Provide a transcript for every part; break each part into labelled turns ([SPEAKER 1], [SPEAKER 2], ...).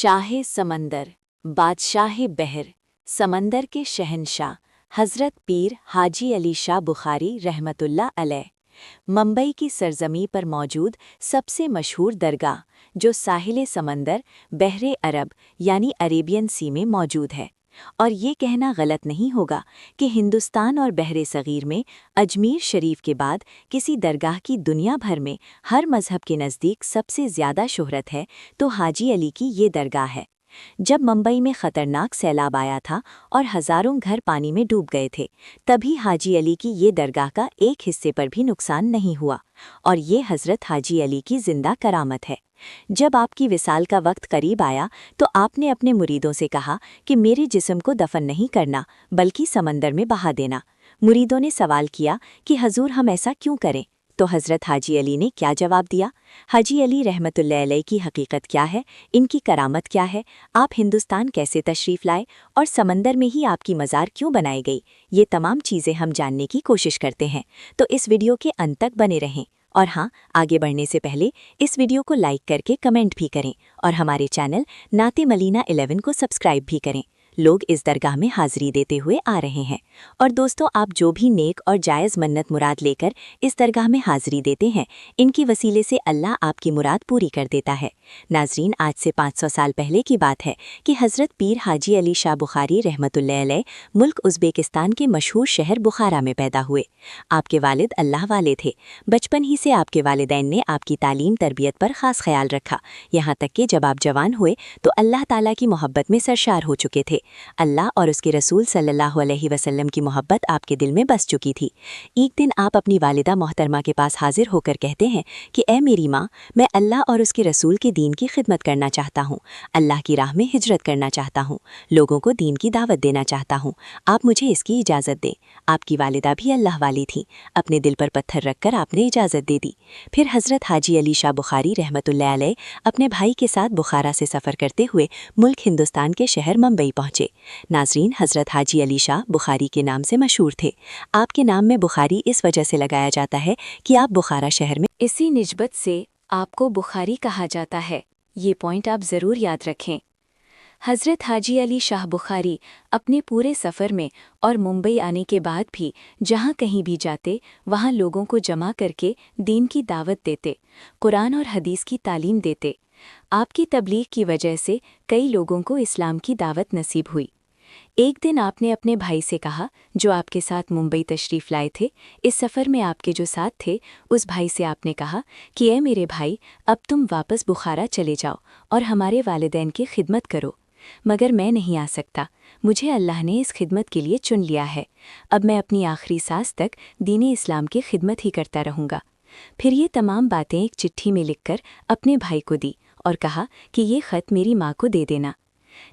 [SPEAKER 1] शाह समंदर, बादशाह बहर, समंदर के शहंशाह हज़रत पीर हाजी अली शाह बुखारी रहमतुल्लाह अलैह। मुंबई की सरजमी पर मौजूद सबसे मशहूर दरगाह जो साहिल समंदर बहरे अरब यानी अरेबियन सी में मौजूद है। और ये कहना गलत नहीं होगा कि हिंदुस्तान और बहरे सगीर में अजमेर शरीफ के बाद किसी दरगाह की दुनिया भर में हर मज़हब के नज़दीक सबसे ज़्यादा शोहरत है तो हाजी अली की ये दरगाह है। जब मुंबई में ख़तरनाक सैलाब आया था और हज़ारों घर पानी में डूब गए थे, तभी हाजी अली की ये दरगाह का एक हिस्से पर भी नुकसान नहीं हुआ। और ये हज़रत हाजी अली की ज़िंदा करामत है। जब आपकी विसाल का वक्त करीब आया तो आपने अपने मुरीदों से कहा कि मेरे जिस्म को दफन नहीं करना बल्कि समंदर में बहा देना। मुरीदों ने सवाल किया कि हजूर हम ऐसा क्यों करें? तो हज़रत हाजी अली ने क्या जवाब दिया? हाजी अली रहमतुल्लाह अलैह की हकीकत क्या है, इनकी करामत क्या है, आप हिंदुस्तान कैसे तशरीफ़ लाए और समंदर में ही आपकी मज़ार क्यों बनाई गई, ये तमाम चीज़ें हम जानने की कोशिश करते हैं। तो इस वीडियो के अंत तक बने रहें। और हाँ, आगे बढ़ने से पहले इस वीडियो को लाइक करके कमेंट भी करें और हमारे चैनल नाते मलीना 11 को सब्सक्राइब भी करें। लोग इस दरगाह में हाज़िरी देते हुए आ रहे हैं। और दोस्तों, आप जो भी नेक और जायज़ मन्नत मुराद लेकर इस दरगाह में हाज़िरी देते हैं, इनकी वसीले से अल्लाह आपकी मुराद पूरी कर देता है। नाज़रीन, आज से 500 साल पहले की बात है कि हज़रत पीर हाजी अली शाह बुखारी रहमतुल्लाह अलैह मुल्क उज़्बेकिस्तान के मशहूर शहर बुखारा में पैदा हुए। आपके वालिद अल्लाह वाले थे। बचपन ही से आपके वालिदैन ने आपकी तालीम तरबियत पर ख़ास ख्याल रखा, यहाँ तक कि जब आप जवान हुए तो अल्लाह ताला की मोहब्बत में सरशार हो चुके थे। अल्लाह और उसके रसूल सल्लल्लाहु अलैहि वसल्लम की मोहब्बत आपके दिल में बस चुकी थी। एक दिन आप अपनी वालिदा मोहतरमा के पास हाजिर होकर कहते हैं कि ए मेरी माँ, मैं अल्लाह और उसके रसूल के दीन की खिदमत करना चाहता हूँ, अल्लाह की राह में हिजरत करना चाहता हूँ, लोगों को दीन की दावत देना चाहता हूँ, आप मुझे इसकी इजाज़त दें। आपकी वालिदा भी अल्लाह वाली थी। अपने दिल पर पत्थर रखकर आपने इजाज़त दे दी। फिर हज़रत हाजी अली शाह बुखारी रहमतुल्लाह अलैह अपने भाई के साथ बुखारा से सफ़र करते हुए मुल्क हिंदुस्तान के शहर मुंबई पहुँचे। नाज़रीन, हज़रत हाजी अली शाह बुखारी के नाम से मशहूर थे। आपके नाम में बुखारी इस वजह से लगाया जाता है कि आप बुखारा शहर में, इसी निस्बत से आपको बुखारी कहा जाता है। ये पॉइंट आप ज़रूर याद रखें। हज़रत हाजी अली शाह बुखारी अपने पूरे सफ़र में और मुंबई आने के बाद भी जहाँ कहीं भी जाते वहाँ लोगों को जमा करके दीन की दावत देते, कुरान और हदीस की तालीम देते। आपकी तबलीग की वजह से कई लोगों को इस्लाम की दावत नसीब हुई। एक दिन आपने अपने भाई से कहा, जो आपके साथ मुंबई तशरीफ़ लाए थे, इस सफ़र में आपके जो साथ थे, उस भाई से आपने कहा कि ए मेरे भाई, अब तुम वापस बुखारा चले जाओ और हमारे वालिदैन की खिदमत करो। मगर मैं नहीं आ सकता, मुझे अल्लाह ने इस खिदमत के लिए चुन लिया है। अब मैं अपनी आखिरी सांस तक दीन इस्लाम की खिदमत ही करता रहूँगा। फिर ये तमाम बातें एक चिट्ठी में लिखकर अपने भाई को दी और कहा कि ये ख़त मेरी माँ को दे देना।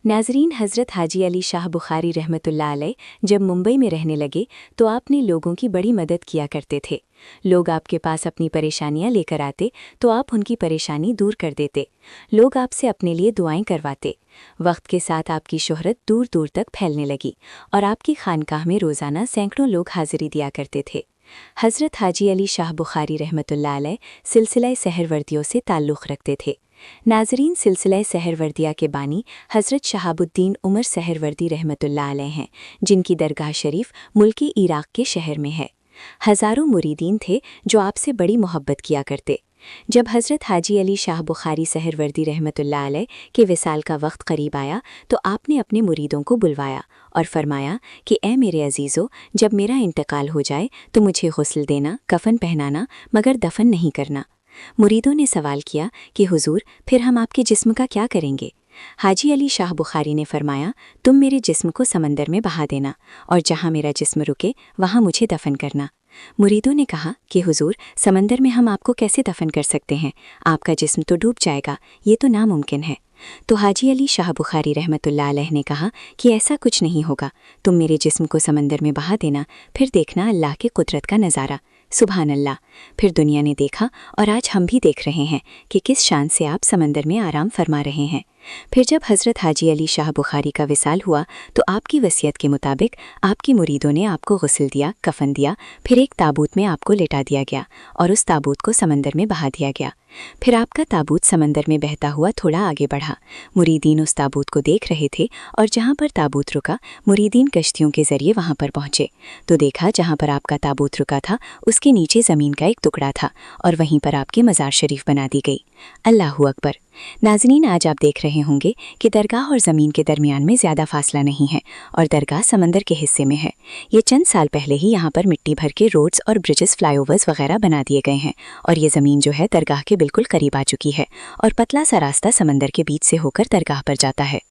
[SPEAKER 1] नाज़रीन, हज़रत हाजी अली शाह बुखारी रहमतुल्लाह अलैह जब मुंबई में रहने लगे तो आपने लोगों की बड़ी मदद किया करते थे। लोग आपके पास अपनी परेशानियां लेकर आते तो आप उनकी परेशानी दूर कर देते। लोग आपसे अपने लिए दुआएं करवाते। वक्त के साथ आपकी शोहरत दूर दूर तक फैलने लगी और आपकी खानकाह में रोज़ाना सैकड़ों लोग हाज़िरी दिया करते थे। हज़रत हाजी अली शाह बुखारी रहमतुल्लाह अलैह सिलसिला सहरवर्दियों से ताल्लुक़ रखते थे। नाज़रीन, सिलसिला सहरवर्दिया के बानी हज़रत शहाबुद्दीन उमर सहरवर्दी रहमतुल्लाह अलैह हैं, जिनकी दरगाह शरीफ मुल्की इराक़ के शहर में है। हज़ारों मुरीदीन थे जो आपसे बड़ी मोहब्बत किया करते। जब हज़रत हाजी अली शाह बुखारी सहरवर्दी रहमतुल्लाह अलैह के विसाल का वक्त करीब आया तो आपने अपने मुरीदों को बुलवाया और फरमाया कि ए मेरे अजीज़ों, जब मेरा इंतकाल हो जाए तो मुझे गुस्ल देना, कफन पहनाना, मगर दफन नहीं करना। मुरीदों ने सवाल किया कि हुजूर, फिर हम आपके जिस्म का क्या करेंगे? हाजी अली शाह बुखारी ने फरमाया, तुम मेरे जिस्म को समंदर में बहा देना और जहाँ मेरा जिस्म रुके वहाँ मुझे दफन करना। मुरीदों ने कहा कि हुजूर, समंदर में हम आपको कैसे दफन कर सकते हैं? आपका जिस्म तो डूब जाएगा, ये तो नामुमकिन है। तो हाजी अली शाह बुखारी रहमतुल्लाह अलैह ने कहा कि ऐसा कुछ नहीं होगा, तुम मेरे जिस्म को समंदर में बहा देना, फिर देखना अल्लाह की कुदरत का नज़ारा। सुभान अल्लाह। फिर दुनिया ने देखा और आज हम भी देख रहे हैं कि किस शान से आप समंदर में आराम फरमा रहे हैं। फिर जब हज़रत हाजी अली शाह बुखारी का विसाल हुआ तो आपकी वसीयत के मुताबिक आपकी मुरीदों ने आपको गुस्ल दिया, कफन दिया, फिर एक ताबूत में आपको लेटा दिया गया और उस ताबूत को समंदर में बहा दिया गया।
[SPEAKER 2] پھر آپ کا تابوت سمندر میں بہتا ہوا تھوڑا آگے بڑھا۔ مریدین اس تابوت کو دیکھ رہے تھے اور جہاں پر تابوت رکا مریدین کشتیوں کے ذریعے وہاں پر پہنچے تو دیکھا جہاں پر آپ کا تابوت رکا تھا اس کے نیچے زمین کا ایک ٹکڑا تھا اور وہیں پر آپ کی مزار شریف بنا دی گئی۔ اللہ اکبر! ناظرین، آج آپ دیکھ رہے ہوں گے کہ درگاہ اور زمین کے درمیان میں زیادہ فاصلہ نہیں ہے اور درگاہ سمندر کے حصے میں ہے۔ یہ چند سال پہلے ہی یہاں پر مٹی بھر کے روڈز اور برجز، فلائی اوورز وغیرہ بنا دیے گئے ہیں اور یہ زمین جو ہے درگاہ کے بالکل قریب آ چکی ہے اور پتلا سا راستہ سمندر کے بیچ سے ہو کر درگاہ پر جاتا ہے۔